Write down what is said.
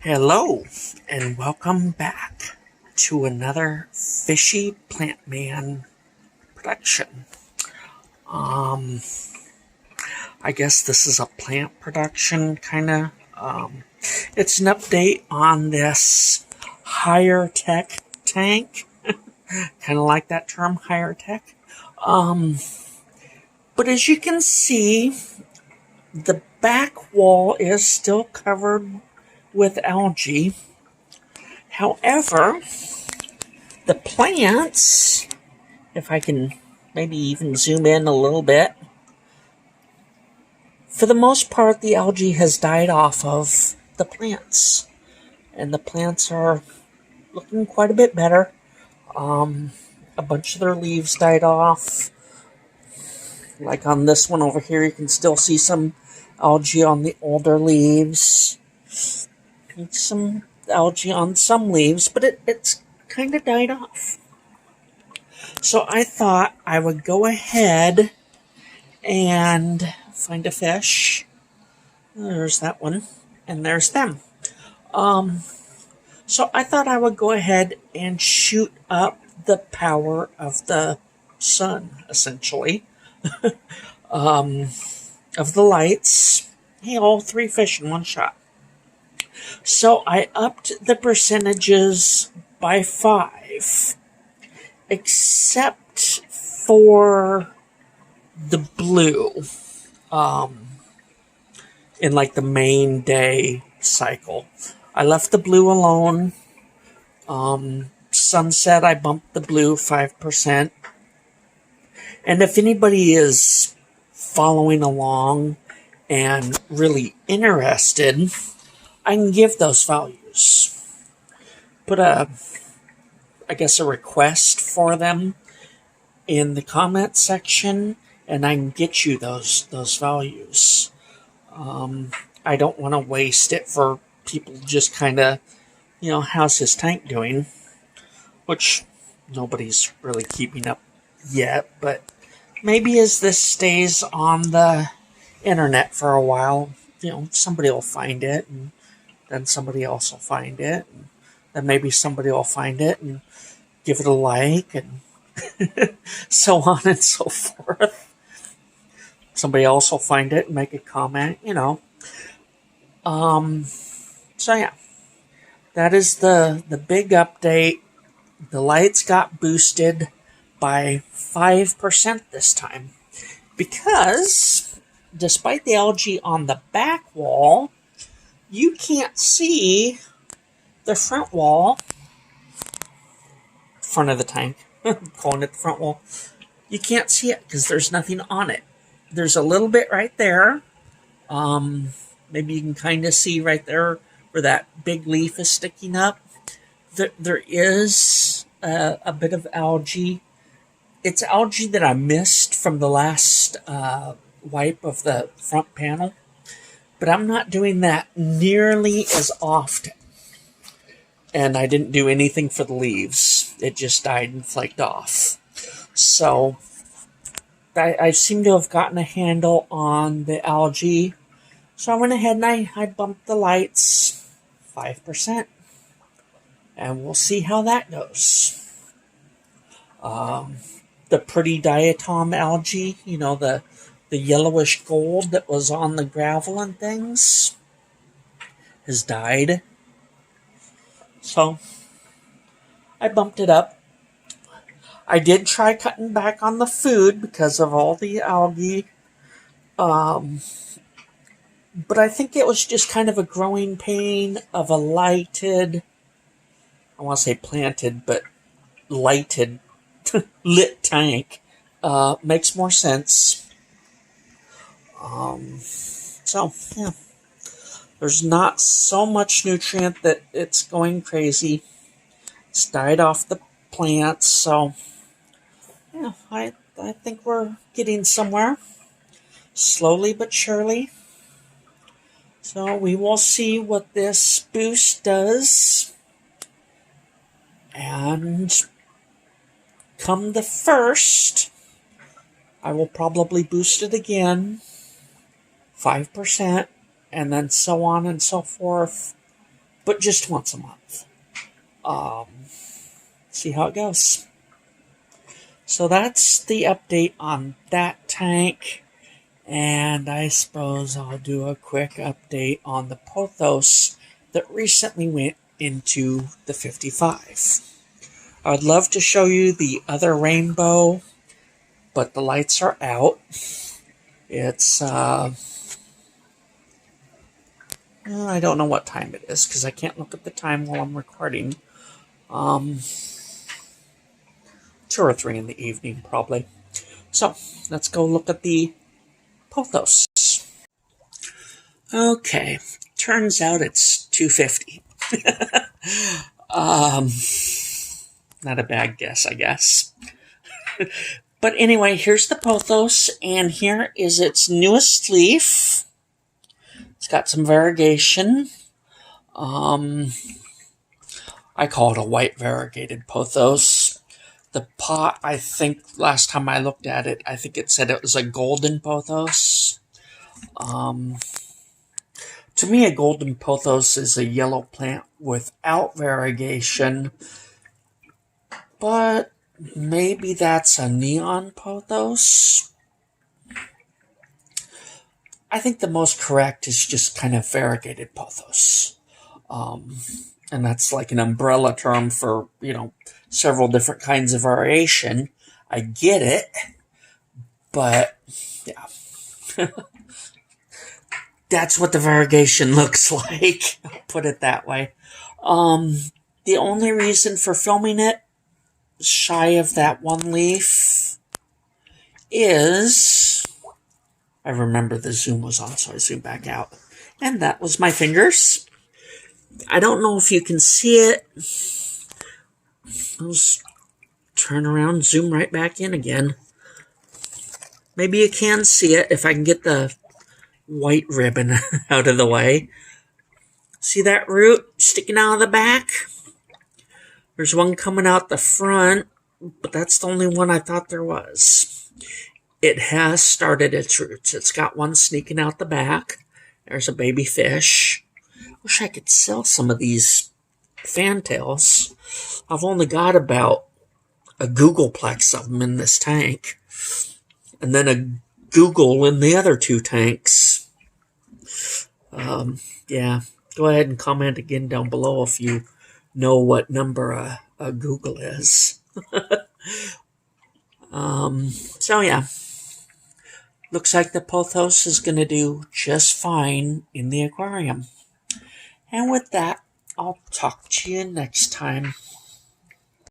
Hello, and welcome back to another Fishy Plant Man production. Um, I guess this is a plant production kind of. It's an update on this higher tech tank. Kind of like that term, higher tech. Um, but as you can see, the back wall is still covered with algae. However, the plants, if I can maybe even zoom in a little bit, for the most part, the algae has died off of the plants. And the plants are looking quite a bit better. A bunch of their leaves died off. Like on this one over here, you can still see some algae on the older leaves. And some algae on some leaves, but it's kind of died off. So I thought I would go ahead and find a fish. There's that one, and there's them. So I thought I would go ahead and shoot up the power of the sun, essentially, of the lights. Hey, all three fish in one shot. So I upped the percentages by 5, except for the blue, in like the main day cycle. I left the blue alone. Sunset, I bumped the blue 5%. And if anybody is following along and really interested, I can give those values. Put a request for them in the comment section, and I can get you those values. I don't want to waste it for people just kind of, how's his tank doing? Which nobody's really keeping up yet, but maybe as this stays on the internet for a while, somebody will find it, and then somebody else will find it, and then maybe somebody will find it and give it a like, and so on and so forth. Somebody else will find it and make a comment, So yeah, that is the big update. The lights got boosted by 5% this time, because despite the algae on the back wall, you can't see the front wall, front of the tank, calling it the front wall. You can't see it because there's nothing on it. There's a little bit right there. Maybe you can kind of see right there where that big leaf is sticking up. There is a bit of algae. It's algae that I missed from the last wipe of the front panel, but I'm not doing that nearly as often. And I didn't do anything for the leaves. It just died and flaked off. So I seem to have gotten a handle on the algae. So I went ahead and I bumped the lights 5%. And we'll see how that goes. The pretty diatom algae, the yellowish gold that was on the gravel and things, has died. So I bumped it up. I did try cutting back on the food because of all the algae. But I think it was just kind of a growing pain of a lighted, I want to say planted, but lighted, lit tank. Makes more sense. So, yeah. There's not so much nutrient that it's going crazy. It's died off the plants, so yeah, I think we're getting somewhere. Slowly but surely. So we will see what this boost does. And come the 1st, I will probably boost it again, 5%, and then so on and so forth. but just once a month. See how it goes. So that's the update on that tank. And I suppose I'll do a quick update on the pothos that recently went into the 55. I would love to show you the other rainbow, but the lights are out. It's, I don't know what time it is because I can't look at the time while I'm recording. 2 or 3 in the evening, probably. So, let's go look at the pothos. Okay, turns out it's 250. Not a bad guess, I guess. But anyway, here's the pothos, and here is its newest leaf. It's got some variegation. I call it a white variegated pothos. The pot, I think, last time I looked at it, I think it said it was a golden pothos. To me, a golden pothos is a yellow plant without variegation, but maybe that's a neon pothos. I think the most correct is just kind of variegated pothos. And that's like an umbrella term for, several different kinds of variation. I get it, but yeah. That's what the variegation looks like. I'll put it that way. The only reason for filming it shy of that one leaf is I remember the zoom was on, so I zoomed back out. And that was my fingers. I don't know if you can see it. I'll just turn around, zoom right back in again. Maybe you can see it if I can get the white ribbon out of the way. See that root sticking out of the back? There's one coming out the front, but that's the only one I thought there was. It has started its roots. It's got one sneaking out the back. There's a baby fish. Wish I could sell some of these fantails. I've only got about a Googleplex of them in this tank. And then a Google in the other 2 tanks. Yeah, go ahead and comment again down below if you know what number a Google is. So yeah, looks like the pothos is going to do just fine in the aquarium. And with that, I'll talk to you next time.